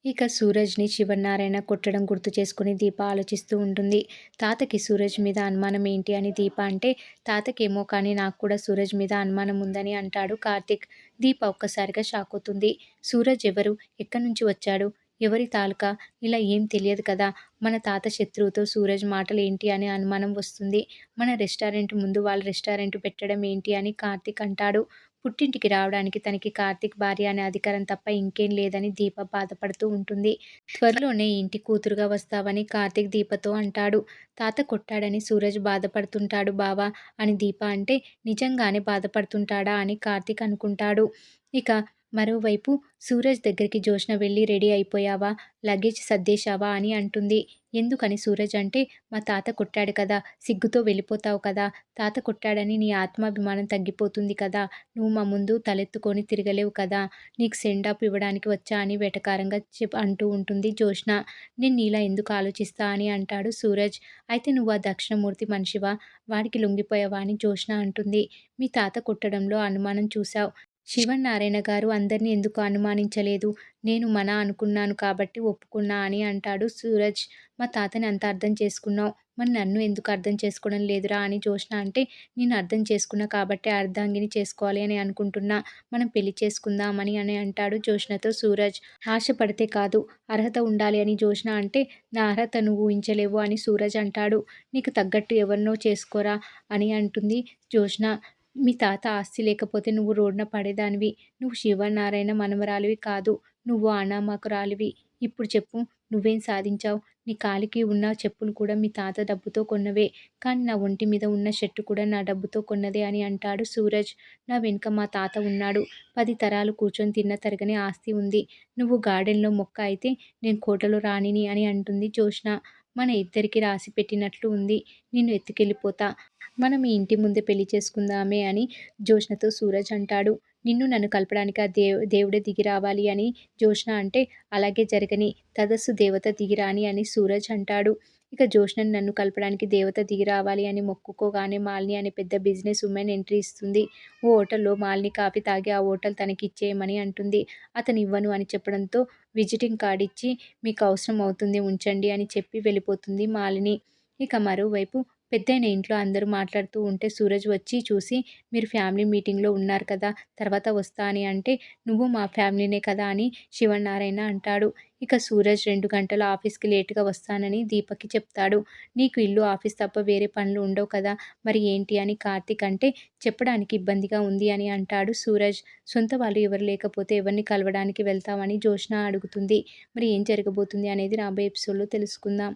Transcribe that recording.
ఇక సూరజ్‌ని శివనారాయణ కొట్టడం గుర్తు చేసుకొని దీప ఆలోచిస్తూ ఉంటుంది. తాతకి సూరజ్ మీద అనుమానం ఏంటి అని దీప అంటే, తాతకేమో కానీ నాకు కూడా సూరజ్ మీద అనుమానం ఉందని అంటాడు కార్తీక్. దీప ఒక్కసారిగా షాకవుతుంది. సూరజ్ ఎవరు? ఎక్కడి నుంచి వచ్చాడు? ఎవరి తాలూకా? ఇలా ఏం తెలియదు కదా! మన తాత శత్రువుతో సూరజ్ మాటలేంటి అని అనుమానం వస్తుంది. మన రెస్టారెంట్ ముందు వాళ్ళు రెస్టారెంట్ పెట్టడం ఏంటి అని కార్తీక్ అంటాడు. పుట్టింటికి రావడానికి తనకి కార్తీక్ భార్య అనే అధికారం తప్ప ఇంకేం లేదని దీప బాధపడుతూ ఉంటుంది. త్వరలోనే ఇంటి కూతురుగా వస్తావని కార్తీక్ దీపతో అంటాడు. తాత కొట్టాడని సూరజ్ బాధపడుతుంటాడు బావా అని దీప అంటే, నిజంగానే బాధపడుతుంటాడా అని కార్తీక్ అనుకుంటాడు. ఇక మరోవైపు సూరజ్ దగ్గరికి జోష్న వెళ్ళి రెడీ అయిపోయావా? లగేజ్ సర్దేశావా అని అంటుంది. ఎందుకని సూరజ్ అంటే, మా తాత కొట్టాడు కదా! సిగ్గుతో వెళ్ళిపోతావు కదా! తాత కొట్టాడని నీ ఆత్మాభిమానం తగ్గిపోతుంది కదా! నువ్వు మా ముందు తలెత్తుకొని తిరగలేవు కదా! నీకు సెండాఫ్ ఇవ్వడానికి వచ్చా అని వెటకారంగా అంటూ ఉంటుంది జోష్న. నేను నీలా ఎందుకు ఆలోచిస్తా అని అంటాడు సూరజ్. అయితే నువ్వు ఆ దక్షిణమూర్తి మనిషివా? వాడికి లొంగిపోయావా అని జోష్న అంటుంది. మీ తాత కొట్టడంలో అనుమానం చూశావు. శివనారాయణ గారు అందరిని ఎందుకు అనుమానించలేదు? నేను మన అనుకున్నాను కాబట్టి ఒప్పుకున్నా అని అంటాడు సూరజ్. మా తాతని అంత అర్థం చేసుకున్నావు. మరి నన్ను ఎందుకు అర్థం చేసుకోవడం లేదురా అని జోష్న అంటే, నేను అర్థం చేసుకున్నా కాబట్టే అర్ధాంగిని చేసుకోవాలి అని అనుకుంటున్నా. మనం పెళ్లి చేసుకుందామని అని అంటాడు జోష్నతో సూరజ్. ఆశపడితే కాదు, అర్హత ఉండాలి అని జోష్న అంటే, నా అర్హత నువ్వు ఊహించలేవు అని సూరజ్ అంటాడు. నీకు తగ్గట్టు ఎవరినో చేసుకోరా అని అంటుంది జోష్న. మీ తాత ఆస్తి లేకపోతే నువ్వు రోడ్డున పడేదానివి. నువ్వు శివనారాయణ మనమరాలివి కాదు. నువ్వు అనామకురాలివి. ఇప్పుడు చెప్పు, నువ్వేం సాధించావు? నీ కాలికి ఉన్న చెప్పులు కూడా మీ తాత డబ్బుతో కొన్నవే. కానీ నా ఒంటి మీద ఉన్న షర్టు కూడా నా డబ్బుతో కొన్నదే అని అంటాడు సూరజ్. నా వెనుక మా తాత ఉన్నాడు. 10 తరాలు కూర్చొని తిన్న తరగని ఆస్తి ఉంది. నువ్వు గార్డెన్‌లో మొక్క అయితే నేను కోటలో రాణిని అని అంటుంది జోష్న. మన ఇద్దరికీ రాసి పెట్టినట్లు ఉంది. నిన్ను ఎత్తుకెళ్ళిపోతా. మనం ఈ ఇంటి ముందే పెళ్లి చేసుకుందామే అని జోష్నతో సూరజ్ అంటాడు. నిన్ను నన్ను కలపడానికి ఆ దేవుడే దిగి రావాలి అని జోష్న అంటే, అలాగే జరగని. తథస్సు దేవత దిగిరాని అని సూరజ్ అంటాడు. ఇక జోష్నని నన్ను కలపడానికి దేవత దిగి రావాలి అని మొక్కుకోగానే మాలిని అనే పెద్ద బిజినెస్ ఉమెన్ ఎంట్రీ ఇస్తుంది. ఓ హోటల్‌లో మాలిని కాఫీ తాగి ఆ హోటల్ తనకిచ్చేయమని అంటుంది. అతను ఇవ్వను అని చెప్పడంతో, విజిటింగ్ కార్డ్ ఇచ్చి మీకు అవసరం అవుతుంది ఉంచండి అని చెప్పి వెళ్ళిపోతుంది మాలిని. ఇక మరోవైపు పెద్దయిన ఇంట్లో అందరూ మాట్లాడుతూ ఉంటే సూరజ్ వచ్చి చూసి, మీరు ఫ్యామిలీ మీటింగ్‌లో ఉన్నారు కదా! తర్వాత వస్తా అని అంటే, నువ్వు మా ఫ్యామిలీనే కదా అని శివనారాయణ అంటాడు. ఇక సూరజ్ 2 గంటలు ఆఫీస్‌కి లేట్‌గా వస్తానని దీపక్‌కి చెప్తాడు. నీకు ఇల్లు, ఆఫీస్ తప్ప వేరే పనులు ఉండవు కదా! మరి ఏంటి అని కార్తీక్ అంటే, చెప్పడానికి ఇబ్బందిగా ఉంది అని అంటాడు సూరజ్. సొంత వాళ్ళు ఎవరు లేకపోతే ఎవరిని కలవడానికి వెళ్తావని జోష్న అడుగుతుంది. మరి ఏం జరగబోతుంది అనేది రాబోయే ఎపిసోడ్‌లో తెలుసుకుందాం.